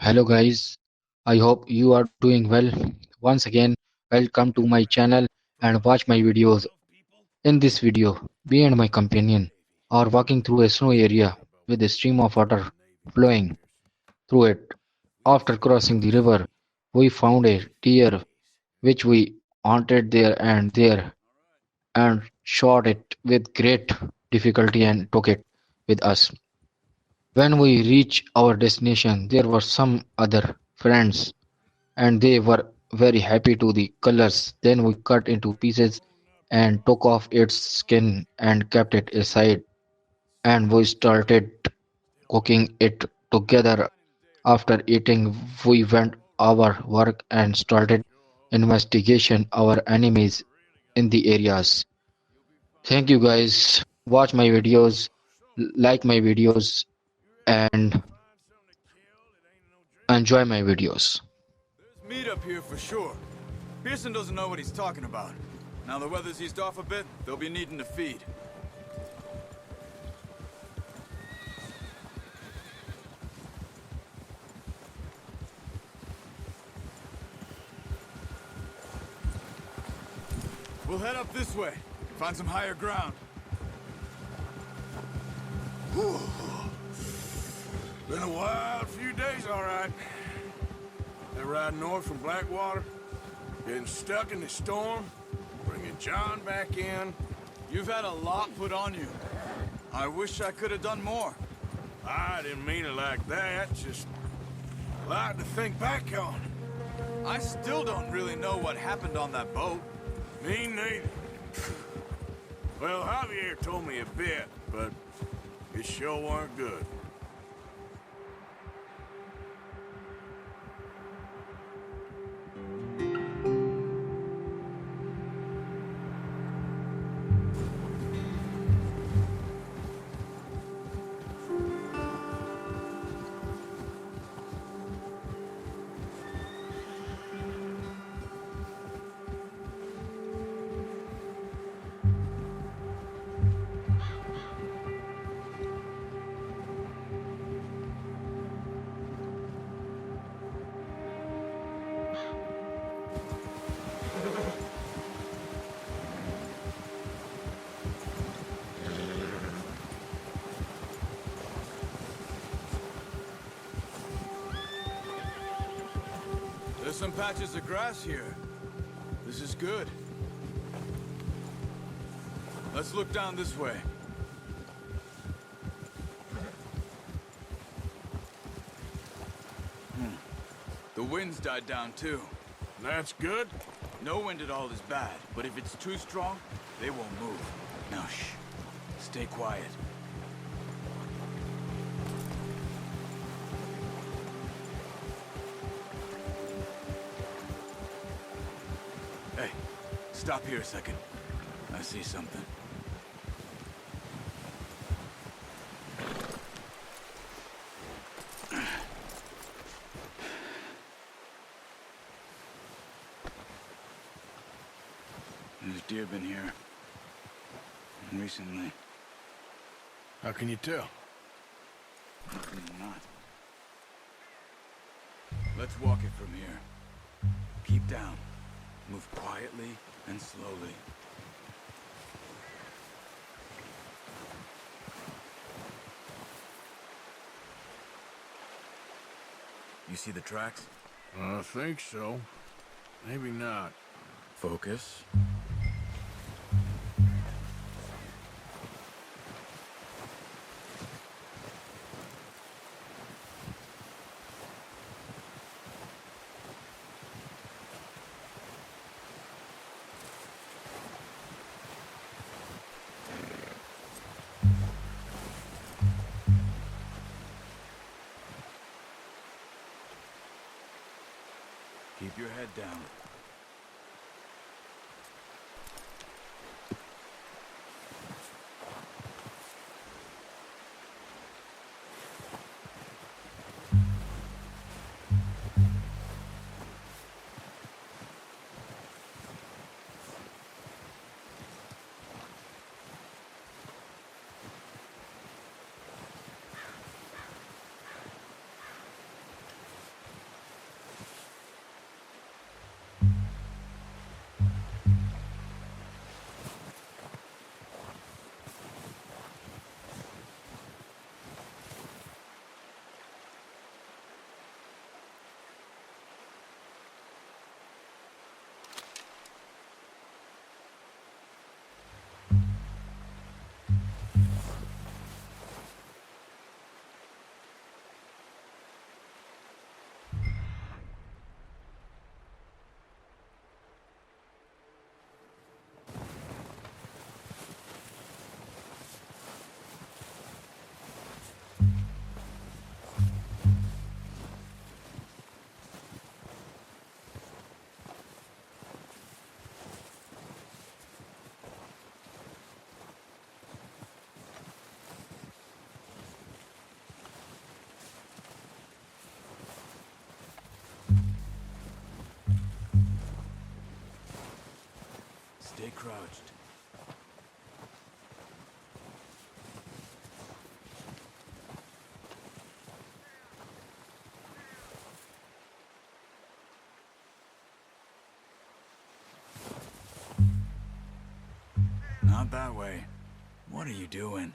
Hello guys, I hope you are doing well. Once again, welcome to my channel and watch my videos. In this video, me and my companion are walking through a snowy area with a stream of water flowing through it. After crossing the river, we found a deer which we hunted there and shot it with great difficulty and took it with us. When we reached our destination, there were some other friends and they were very happy to the colors. Then we cut into pieces and took off its skin and kept it aside, and we started cooking it together. After eating, we went our work and started investigation our enemies in the areas. Thank you guys. Watch my videos, like my videos, and enjoy my videos. There's meat up here for sure. Pearson doesn't know what he's talking about. Now the weather's eased off a bit, they'll be needing to feed. We'll head up this way, find some higher ground. Whew. Been a wild few days, all right. That ride north from Blackwater, getting stuck in the storm, bringing John back in. You've had a lot put on you. I wish I could have done more. I didn't mean it like that, just a lot to think back on. I still don't really know what happened on that boat. Me neither. Well, Javier told me a bit, but it sure weren't good. There's some patches of grass here. This is good. Let's look down this way. The wind's died down too. That's good. No wind at all is bad, but if it's too strong, they won't move. Now shh. Stay quiet. Hey, stop here a second. I see something. There's deer been here. Recently. How can you tell? Not. Let's walk it from here. Keep down. Move quietly and slowly. You see the tracks? I think so. Maybe not. Focus. Keep your head down. Stay crouched. Not that way. What are you doing?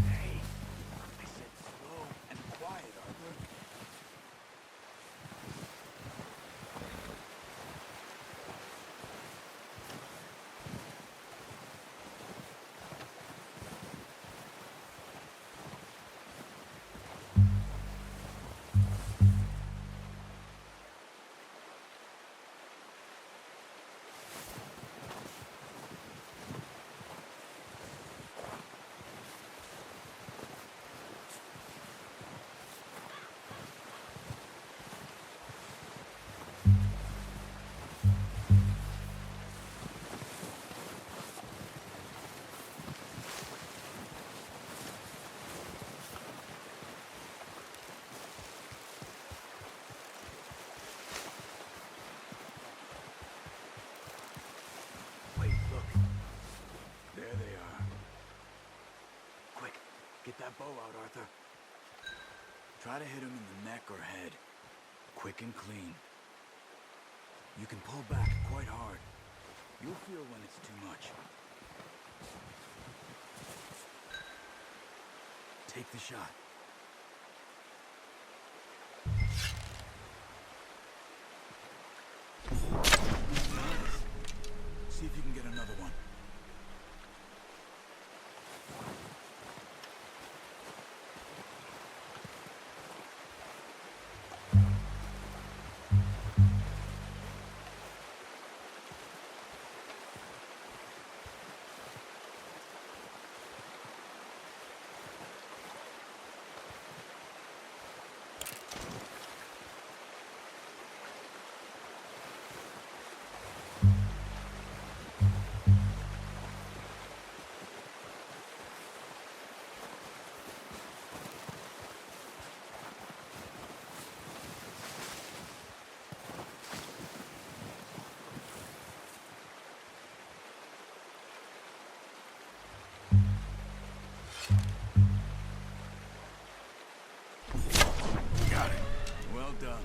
Hey, I said slow and quiet, Arthur. Wait, look. There they are. Quick, get that bow out, Arthur. Try to hit him in the neck or head. Quick and clean. You can pull back quite hard. You'll feel when it's too much. Take the shot. See if you can get another one. Got it. Well done.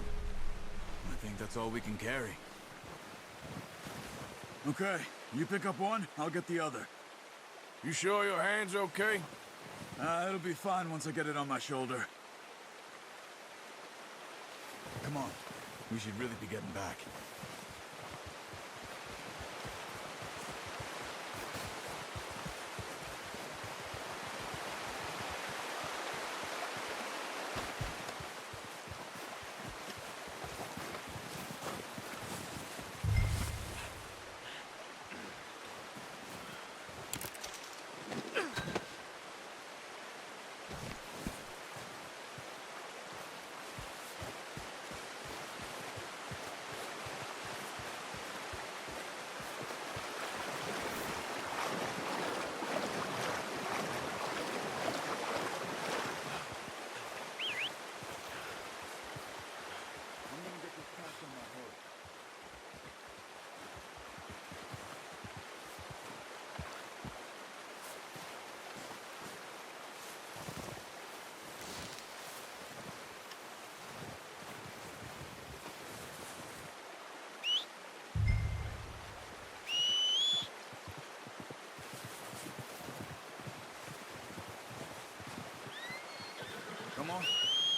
I think that's all we can carry. Okay, you pick up one, I'll get the other. You sure your hand's okay? It'll be fine once I get it on my shoulder. Come on, we should really be getting back. Come on,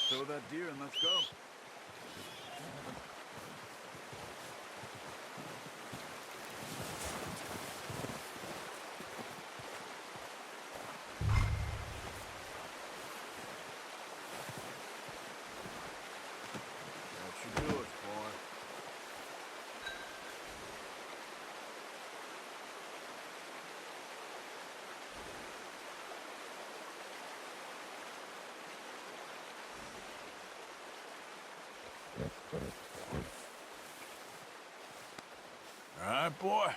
throw that deer and let's go. All right, boy.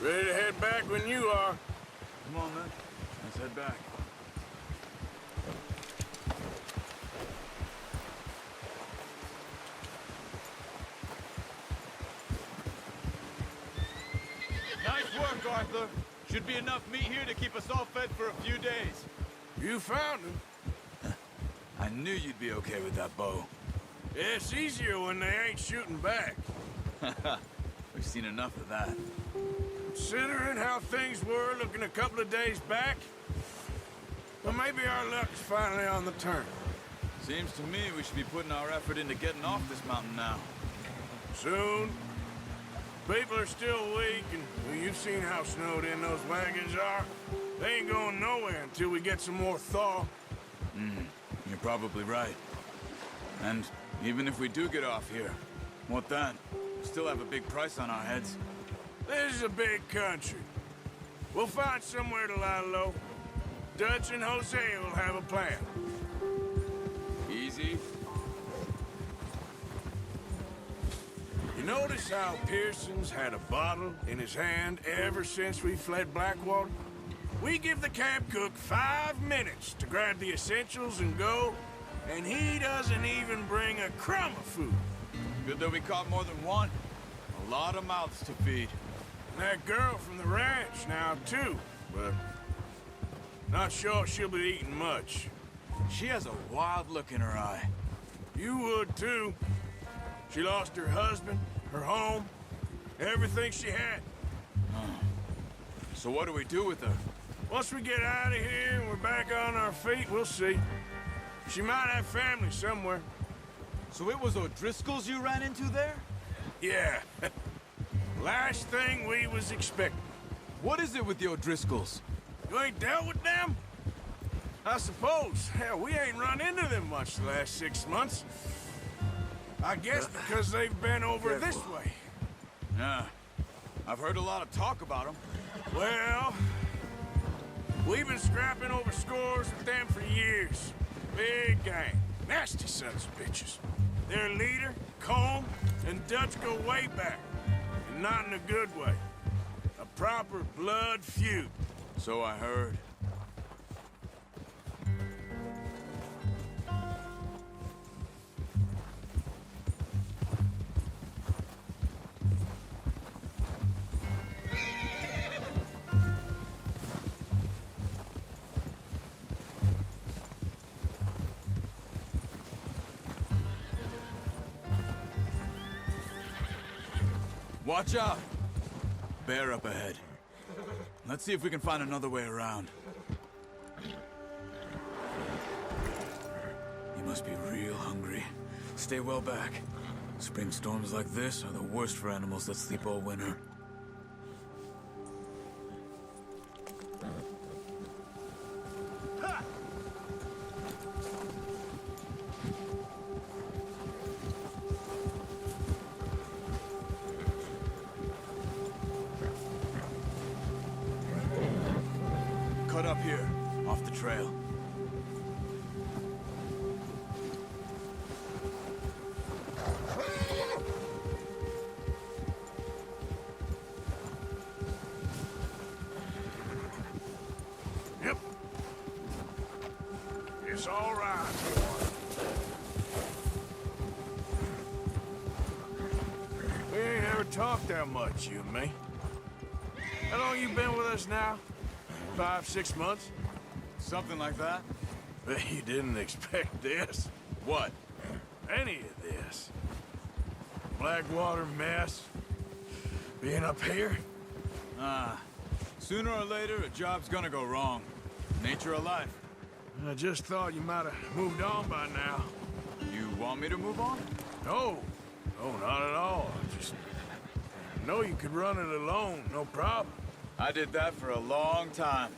Ready to head back when you are. Come on, then. Let's head back. Nice work, Arthur. Should be enough meat here to keep us all fed for a few days. You found him. I knew you'd be okay with that bow. It's easier when they ain't shooting back. We've seen enough of that. Considering how things were looking a couple of days back, well, maybe our luck's finally on the turn. Seems to me we should be putting our effort into getting off this mountain now. Soon. People are still weak, and well, you've seen how snowed in those wagons are. They ain't going nowhere until we get some more thaw. You're probably right. And even if we do get off here, what then? We still have a big price on our heads. This is a big country. We'll find somewhere to lie low. Dutch and Hosea will have a plan. Easy. You notice how Pearson's had a bottle in his hand ever since we fled Blackwater? We give the camp cook 5 minutes to grab the essentials and go, and he doesn't even bring a crumb of food. Good that we caught more than one. A lot of mouths to feed. That girl from the ranch now, too, but not sure she'll be eating much. She has a wild look in her eye. You would, too. She lost her husband, her home, everything she had. So what do we do with her? Once we get out of here and we're back on our feet, we'll see. She might have family somewhere. So it was O'Driscoll's you ran into there? Yeah. Last thing we was expecting. What is it with the O'Driscolls? You ain't dealt with them? I suppose. Hell, we ain't run into them much the last 6 months. I guess because they've been over this way. Yeah. I've heard a lot of talk about them. Well, we've been scrapping over scores with them for years. Big gang. Nasty sons of bitches. Their leader, Colm, and Dutch go way back. And not in a good way. A proper blood feud. So I heard. Watch out! Bear up ahead. Let's see if we can find another way around. You must be real hungry. Stay well back. Spring storms like this are the worst for animals that sleep all winter. Cut up here, off the trail. Yep. It's all right. We ain't ever talked that much, you and me. How long you been with us now? 5, 6 months? Something like that? Bet you didn't expect this. What? Any of this. Blackwater mess. Being up here? Sooner or later, a job's gonna go wrong. Nature of life. I just thought you might have moved on by now. You want me to move on? No, no, not at all. I know you could run it alone, no problem. I did that for a long time.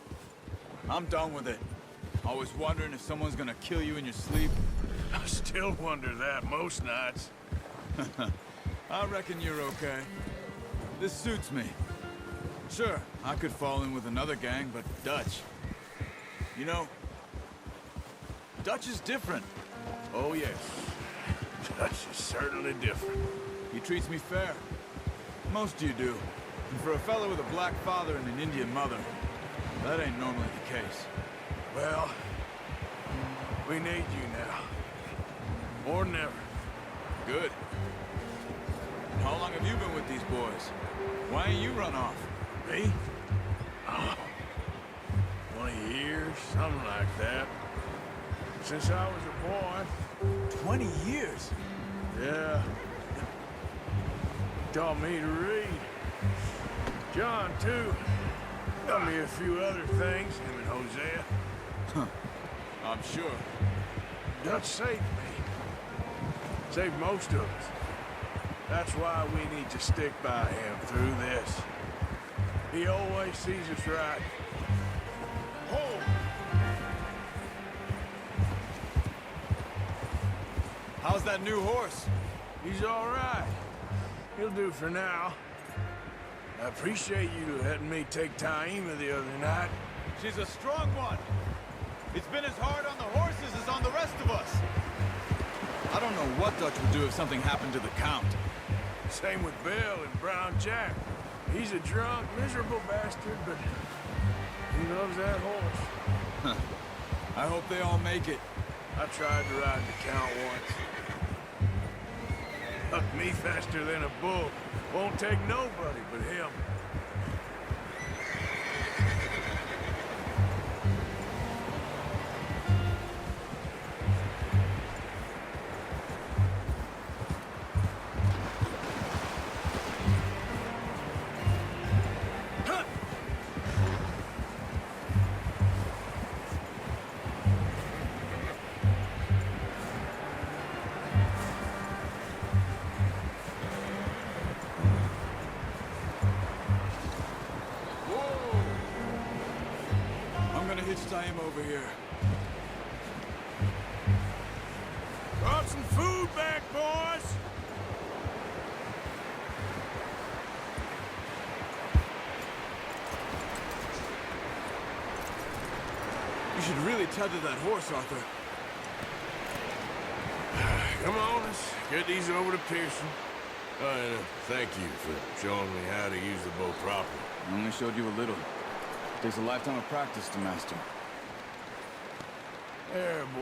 I'm done with it. Always wondering if someone's gonna kill you in your sleep. I still wonder that most nights. I reckon you're okay. This suits me. Sure, I could fall in with another gang, but Dutch... You know, Dutch is different. Oh, yes. Dutch is certainly different. He treats me fair. Most of you do. And for a fellow with a black father and an Indian mother, that ain't normally the case. Well, we need you now. Or never. Good. And how long have you been with these boys? Why ain't you run off? Me? Oh, 20 years, something like that. Since I was a boy. 20 years? Yeah. Taught me to read. John, too. Taught me a few other things, him and Hosea. I'm sure. Dutch saved me. Saved most of us. That's why we need to stick by him through this. He always sees us right. Hold! How's that new horse? He's all right. He'll do for now. I appreciate you letting me take Taima the other night. She's a strong one. It's been as hard on the horses as on the rest of us. I don't know what Dutch would do if something happened to the Count. Same with Bill and Brown Jack. He's a drunk, miserable bastard, but he loves that horse. I hope they all make it. I tried to ride the Count once. Hucked me faster than a bull. Won't take nobody but him. Hitch him over here. Brought some food back, boys! You should really tether that horse, Arthur. Come on, let's get these over to Pearson. And thank you for showing me how to use the bow properly. I only showed you a little. Takes a lifetime of practice to master. There, boy.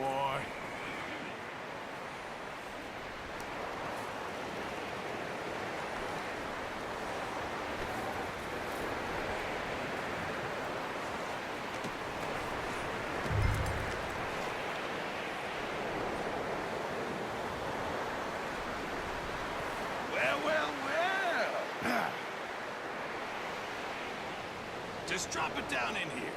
Well. Just drop it down in here.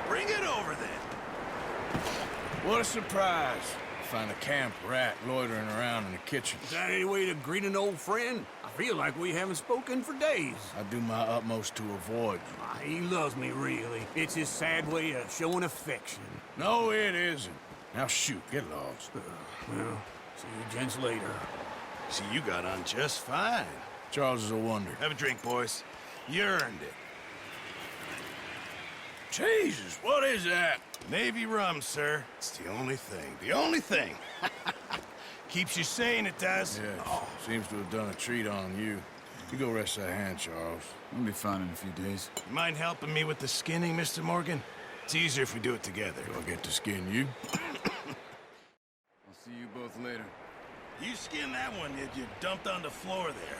Bring it over then. What a surprise. Find a camp rat loitering around in the kitchen. Is that any way to greet an old friend? I feel like we haven't spoken for days. I do my utmost to avoid you. He loves me, really. It's his sad way of showing affection. No, it isn't. Now shoot, get lost. Well, see you gents later. See, you got on just fine. Charles is a wonder. Have a drink, boys. You earned it. Jesus, what is that? Navy rum, sir. It's the only thing. The only thing. Keeps you sane, it does. Yes, seems to have done a treat on you. You go rest that hand, Charles. We'll be fine in a few days. You mind helping me with the skinning, Mr. Morgan? It's easier if we do it together. Do I get to skin you? I'll see you both later. You skinned that one that you dumped on the floor there.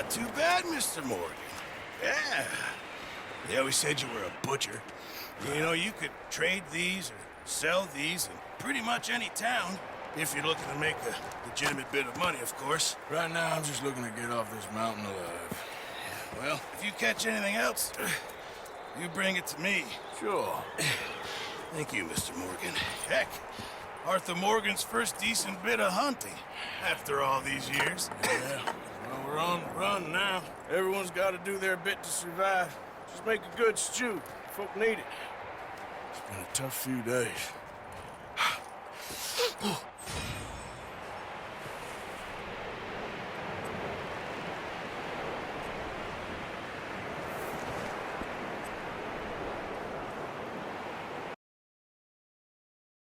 Not too bad, Mr. Morgan. Yeah. They always said you were a butcher. You know, you could trade these or sell these in pretty much any town. If you're looking to make a legitimate bit of money, of course. Right now, I'm just looking to get off this mountain alive. Well, if you catch anything else, you bring it to me. Sure. Thank you, Mr. Morgan. Heck, Arthur Morgan's first decent bit of hunting after all these years. Yeah. Well, we're on the run now. Everyone's got to do their bit to survive. Just make a good stew. Folk need it. It's been a tough few days.